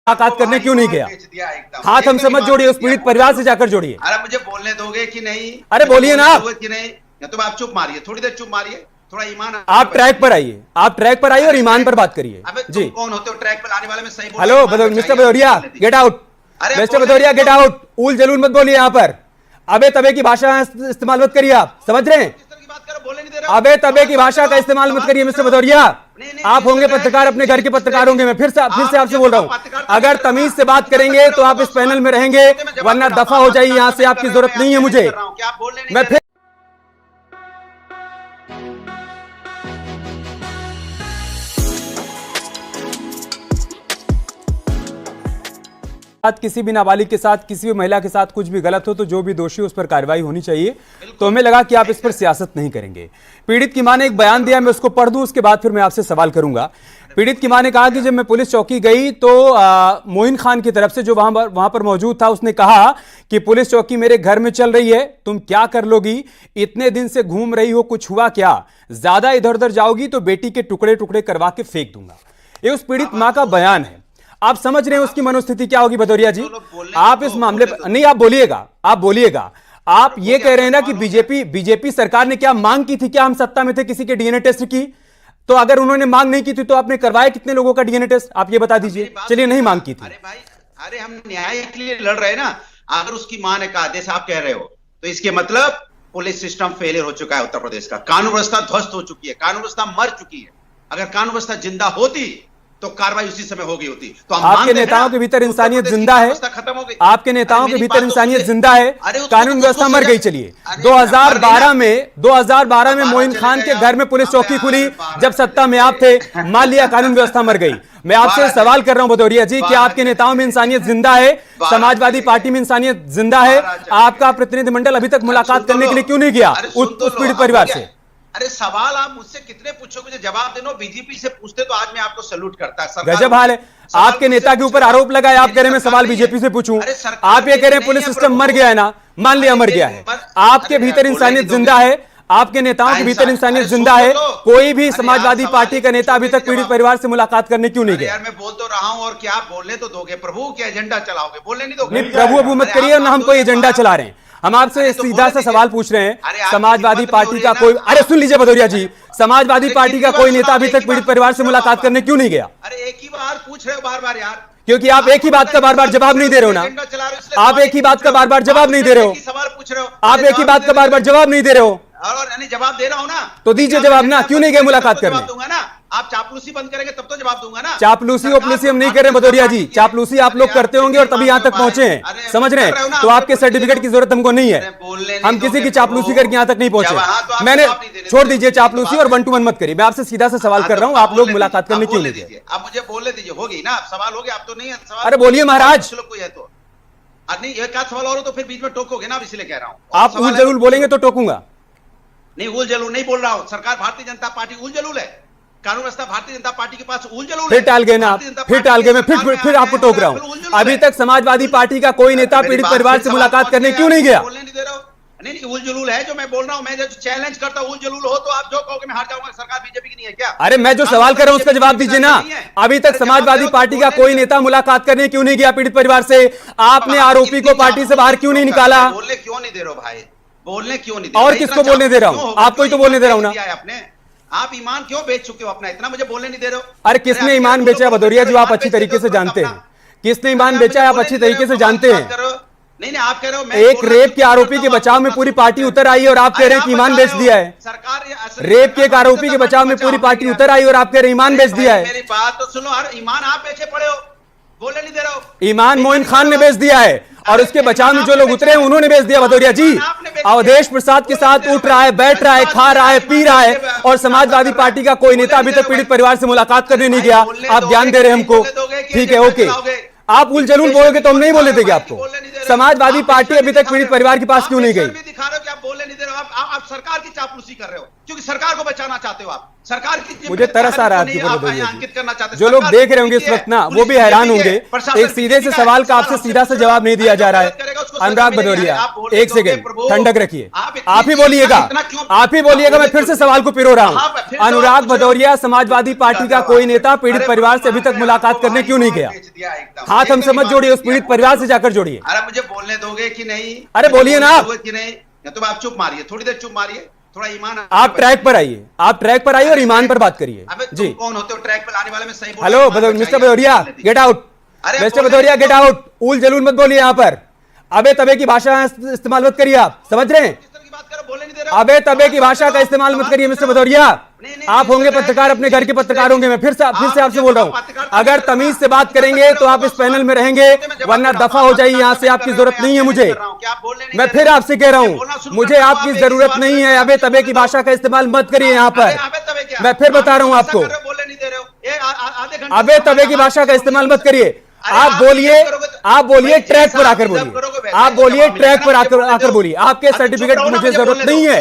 मुलाकात करने क्यों नहीं गया? हाथ हमसे मत जोड़िए, उस पीड़ित परिवार से जाकर जोड़िए। अरे मुझे बोलने दोगे कि नहीं? अरे बोलिए ना आप। कि नहीं, या तो आप चुप मारिए, थोड़ी देर चुप मारिए, थोड़ा ईमान। आप ट्रैक पर आइए, आप ट्रैक पर आइए और ईमान पर बात करिए जी। कौन होते हो ट्रैक पर लाने वाले? में सही बोल। Hello mister Bhadauria, get out. Mister Bhadauria get out. ऊल जलूल मत बोलिए यहाँ पर। अबे तबे की भाषा इस्तेमाल मत करिए, आप समझ रहे हैं? अबे तबे की भाषा का इस्तेमाल मत करिए मिस्टर भदौरिया। आप होंगे पत्रकार, अपने घर के पत्रकार होंगे। मैं फिर से आपसे बोल रहा हूं, अगर तमीज से बात करेंगे तो आप इस पैनल में रहेंगे, वरना दफा हो जाइए यहां से। आपकी जरूरत नहीं है मुझे। मैं फिर किसी भी नाबालिग के साथ, किसी भी महिला के साथ कुछ भी गलत हो तो जो भी दोषी उस पर कार्रवाई होनी चाहिए। तो हमें लगा कि आप इस पर सियासत नहीं करेंगे। पीड़ित की मां ने एक बयान दिया, मैं उसको पढ़ दूं, उसके बाद फिर मैं आपसे सवाल करूंगा। पीड़ित की मां ने कहा कि जब मैं पुलिस चौकी गई तो मोइन खान की तरफ से, जो वहां पर मौजूद था, उसने कहा कि पुलिस चौकी मेरे घर में चल रही है, तुम क्या कर लोगी? इतने दिन से घूम रही हो, कुछ हुआ क्या? ज्यादा इधर उधर जाओगी तो बेटी के टुकड़े टुकड़े करवा के फेंक दूंगा। ये उस पीड़ित मां का बयान है। आप समझ रहे हैं उसकी मनोस्थिति क्या होगी भदौरिया जी? आप इस मामले पर नहीं, आप बोलिएगा। आप ये कह रहे हैं ना कि बीजेपी सरकार ने क्या मांग की थी? क्या हम सत्ता में थे किसी के डीएनए टेस्ट की? तो अगर उन्होंने मांग नहीं की थी तो आपने करवाया कितने लोगों का डीएनए टेस्ट? आप ये बता दीजिए। चलिए, नहीं मांग की थी। अरे भाई, अरे हम न्याय के लिए लड़ रहे हैं ना। अगर उसकी मां ने कहा, जैसे आप कह रहे हो, तो इसके मतलब पुलिस सिस्टम फेलियर हो चुका है उत्तर प्रदेश का। कानून व्यवस्था ध्वस्त हो चुकी है, कानून व्यवस्था मर चुकी है। अगर कानून व्यवस्था जिंदा होती तो कार्रवाई उसी समय हो गई होती। तो आपके नेताओं के भीतर इंसानियत जिंदा है, आपके नेताओं के भीतर इंसानियत जिंदा है, कानून व्यवस्था मर गई। चलिए, 2012 में मोइन खान के घर में पुलिस चौकी खुली जब सत्ता में आप थे। मान लिया कानून व्यवस्था मर गई। मैं आपसे सवाल कर रहा हूं भदौरिया जी, कि आपके नेताओं में इंसानियत जिंदा है, समाजवादी पार्टी में इंसानियत जिंदा है? आपका प्रतिनिधिमंडल अभी तक मुलाकात करने के लिए क्यों नहीं गया उस पीड़ित परिवार से? अरे सवाल आप मुझसे कितने पूछोगे, जवाब देना। बीजेपी से पूछते तो आज मैं आपको सैल्यूट करता। गजब हाल है। आपके नेता के ऊपर आरोप लगा है, आप कह रहे हैं मैं सवाल बीजेपी से पूछूं। आप ये कह रहे हैं पुलिस सिस्टम मर गया है ना, मान लिया मर गया है। आपके भीतर इंसानियत जिंदा है, आपके नेताओं के भीतर इंसानियत जिंदा है। कोई भी समाजवादी पार्टी का नेता अभी तक पीड़ित परिवार से मुलाकात करने क्यों नहीं गया? यार मैं बोल तो रहा हूं, और क्या आप बोलने तो दोगे? प्रभु के एजेंडा चलाओगे, बोलने नहीं दोगे? नहीं, प्रभु अबू मत करिए ना, हम कोई एजेंडा चला रहे हैं। हम आपसे सीधा सा सवाल पूछ रहे हैं, समाजवादी पार्टी का कोई, अरे सुन लीजिए भदौरिया जी, समाजवादी पार्टी का कोई नेता अभी तक पीड़ित परिवार से मुलाकात करने क्यों नहीं गया? अरे एक ही बार पूछ रहे हो बार बार यार, क्योंकि आप एक ही बात का बार बार जवाब नहीं दे रहे हो ना। आप एक ही बात का बार बार जवाब नहीं दे रहे हो। सवाल पूछ रहे हो, आप एक ही बात का बार बार जवाब नहीं दे रहे हो। और जवाब दे रहा हूं ना, तो दीजिए जवाब ना। क्यों नहीं गए मुलाकात करने? दूंगा ना। आप चापलूसी बंद करेंगे तब तो जवाब दूंगा ना। चापलूसी ओपलूसी हम नहीं कर रहे भदौरिया जी। चापलूसी आप लोग करते होंगे और तभी यहां तक पहुंचे हैं, समझ रहे हैं? तो आपके सर्टिफिकेट की जरूरत हमको नहीं है। हम किसी की चापलूसी करके यहां तक नहीं पहुंचे। मैंने, छोड़ दीजिए चापलूसी और 1 to 1 मत करिए। मैं आपसे सीधा सा सवाल कर रहा हूं, आप लोग मुलाकात करने क्यों नहीं गए? आप मुझे बोलने दीजिए, होगी ना सवाल, हो गया। आप तो नहीं है सवाल। अरे बोलिए महाराज। कोई है तो नहीं, एक आध सवाल और हो तो फिर बीच में टोकोगे ना, इसलिए कह रहा हूं। आप उल जलूल बोलेंगे तो टोकूंगा। नहीं, उल जलूल नहीं बोल रहा हूं। सरकार भारतीय जनता पार्टी उल जलूल है, कानून व्यवस्था भारतीय जनता पार्टी के पास उल जलूल है। फिर टाल गए ना, फिर टाल गए। मैं फिर आपको टोक रहा हूं। अभी तक समाजवादी पार्टी का कोई नेता पीड़ित परिवार से मुलाकात करने क्यों नहीं गया? बोलने नहीं दे रहा हूं। नहीं, उल जलूल है जो मैं बोल रहा हूं। मैं जो चैलेंज करता हूं, उल जलूल हो तो आप जो कहोगे मैं हार जाऊंगा। सरकार बीजेपी की नहीं है क्या? अरे मैं जो सवाल कर रहा हूं उसका जवाब दीजिए ना। अभी तक समाजवादी पार्टी का कोई नेता मुलाकात करने क्यों नहीं गया पीड़ित परिवार से? आपने आरोपी को पार्टी से बाहर क्यों नहीं निकाला? बोलने क्यों नहीं दे रहे हो भाई? बोलने क्यों नहीं? और किसको बोलने दे रहा हूं? आपको ही तो बोलने दे रहा हूं ना। आपने, आप ईमान क्यों बेच चुके हो अपना? इतना मुझे बोलने नहीं दे रहे हो। अरे किसने ईमान बेचा है भदौरिया जी? आप अच्छी तरीके से जानते हैं किसने ईमान बेचा है, आप अच्छी तरीके से जानते हैं। नहीं, आप कह रहे हो एक रेप के आरोपी के बचाव में पूरी पार्टी उतर आई और आप कह रहे हैं कि ईमान बेच दिया है। सरकार रेप के एक आरोपी के बचाव में पूरी पार्टी उतर आई और आप कह रहे हैं ईमान बेच दिया है। मेरी बात तो सुनो। हर ईमान आप बेचे पड़े हो, बोलने नहीं दे रहे हो। ईमान मोइन खान ने बेच दिया है और उसके बचाव में जो लोग उतरे हैं उन्होंने बेच दिया भदौरिया जी। अवधेश प्रसाद के साथ उठ रहा है, बैठ रहा है, खा रहा है, पी रहा है, और समाजवादी पार्टी का कोई नेता अभी तक पीड़ित परिवार से मुलाकात करने नहीं गया। आप ज्ञान दे रहे हैं हमको, ठीक है, ओके। आप उल जलूल बोलोगे तो हम नहीं बोलने देंगे आपको। समाजवादी पार्टी अभी तक पीड़ित परिवार के पास क्यों नहीं गई? दिखा रहे हो कि आप बोलने नहीं दे रहे हो। आप सरकार की चापलूसी कर रहे हो, क्योंकि सरकार को बचाना चाहते हो। आप सरकार की, मुझे तरस आ रहा है आपके अंकित करना चाहते। जो लोग देख रहे होंगे इस वक्त ना, वो भी हैरान होंगे। एक सीधे से सवाल का आपसे सीधा सा जवाब नहीं दिया जा रहा है। अनुराग भदौरिया, एक सेकेंड, ठंडक रखिए। आप ही बोलिएगा, आप ही बोलिएगा। मैं फिर से सवाल को पिरो रहा हूं। अनुराग भदौरिया, समाजवादी पार्टी का कोई नेता पीड़ित परिवार से अभी तक मुलाकात करने क्यों नहीं गया? घटिया एकदम। हाथ हमसे मत जोड़िए, उस पीड़ित परिवार से जाकर जोड़िए। अरे मुझे बोलने दोगे कि नहीं? अरे बोलिए ना आप। कि नहीं, या तो आप चुप मारिए, थोड़ी देर चुप मारिए, थोड़ा ईमान। आप ट्रैक पर आइए, आप ट्रैक पर आइए और ईमान पर बात करिए जी। कौन होते हो ट्रैक पर लाने वाले? में सही बोल। Hello mister Bhadauria, get out. Mister Bhadauria get out. उल जलूल मत बोलिए यहाँ पर। अबे तबे की भाषा इस्तेमाल मत करिए, आप समझ रहे हैं? अबे तबे की भाषा का इस्तेमाल मत करिए मिस्टर भदौरिया। आप होंगे पत्रकार, अपने घर के पत्रकार होंगे। मैं फिर से आपसे बोल रहा हूं, अगर तमीज से बात करेंगे तो आप इस पैनल में रहेंगे, वरना दफा हो जाइए यहां से। आपकी जरूरत नहीं है मुझे। मैं फिर आपसे कह रहा हूं, मुझे आपकी जरूरत नहीं है। अबे तबे की भाषा का इस्तेमाल मत करिए यहां पर। मैं फिर बता रहा हूं आपको, अबे तबे की भाषा का इस्तेमाल मत करिए। आप बोलिए ट्रैक पर आकर बोलिए। आप बोलिए ट्रैक पर आकर बोलिए। आपके सर्टिफिकेट की मुझे जरूरत नहीं है।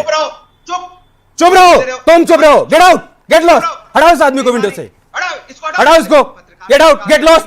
चुप रहो, तुम चुप रहो। Get out, get lost. हटाओ इस आदमी को विंडो से, हटाओ इसको। Get out, get lost.